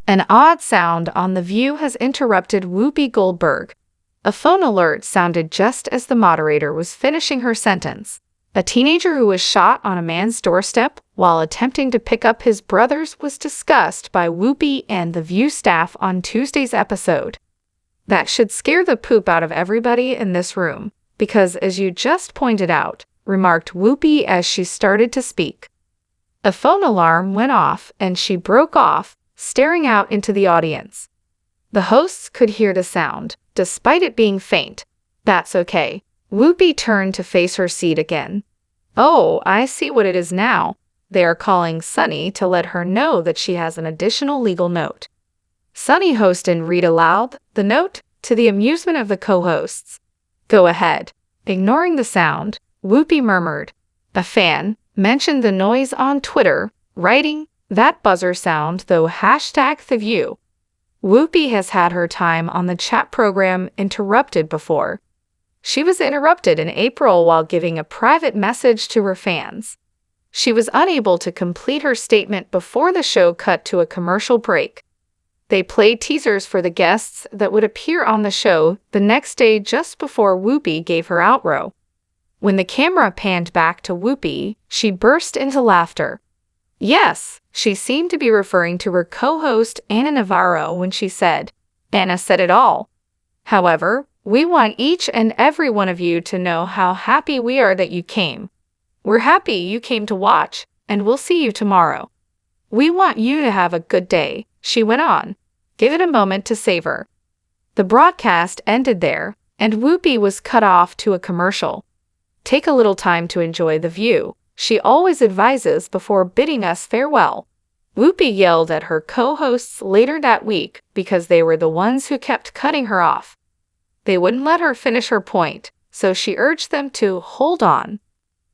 An odd sound on The View has interrupted Whoopi Goldberg. A phone alert sounded just as the moderator was finishing her sentence. A teenager who was shot on a man's doorstep while attempting to pick up his brothers was discussed by Whoopi and The View staff on Tuesday's episode. That should scare the poop out of everybody in this room, because as you just pointed out, remarked Whoopi as she started to speak. A phone alarm went off and she broke off, staring out into the audience. The hosts could hear the sound, despite it being faint. That's okay. Whoopi turned to face her seat again. Oh, I see what it is now. They are calling Sunny to let her know that she has an additional legal note. Sunny hosted and read aloud the note to the amusement of the co-hosts. Go ahead. Ignoring the sound, Whoopi murmured. A fan mentioned the noise on Twitter, writing, that buzzer sound though #The View. Whoopi has had her time on the chat program interrupted before. She was interrupted in April while giving a private message to her fans. She was unable to complete her statement before the show cut to a commercial break. They played teasers for the guests that would appear on the show the next day just before Whoopi gave her outro. When the camera panned back to Whoopi, she burst into laughter. Yes, she seemed to be referring to her co-host Anna Navarro when she said, Anna said it all. However, we want each and every one of you to know how happy we are that you came. We're happy you came to watch, and we'll see you tomorrow. We want you to have a good day, she went on. Give it a moment to savor. The broadcast ended there, and Whoopi was cut off to a commercial. Take a little time to enjoy The View, she always advises before bidding us farewell. Whoopi yelled at her co-hosts later that week because they were the ones who kept cutting her off. They wouldn't let her finish her point, so she urged them to hold on.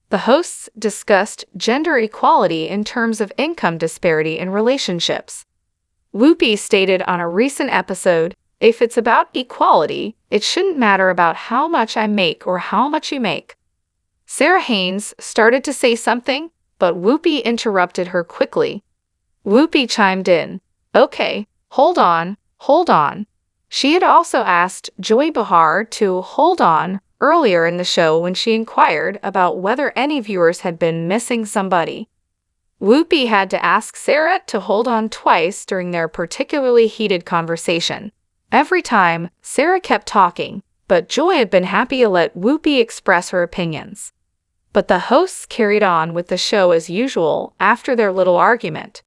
The hosts discussed gender equality in terms of income disparity in relationships. Whoopi stated on a recent episode, if it's about equality, it shouldn't matter about how much I make or how much you make. Sarah Haynes started to say something, but Whoopi interrupted her quickly. Whoopi chimed in, okay, hold on. She had also asked Joy Behar to hold on earlier in the show when she inquired about whether any viewers had been missing somebody. Whoopi had to ask Sarah to hold on twice during their particularly heated conversation. Every time, Sarah kept talking, but Joy had been happy to let Whoopi express her opinions. But the hosts carried on with the show as usual after their little argument.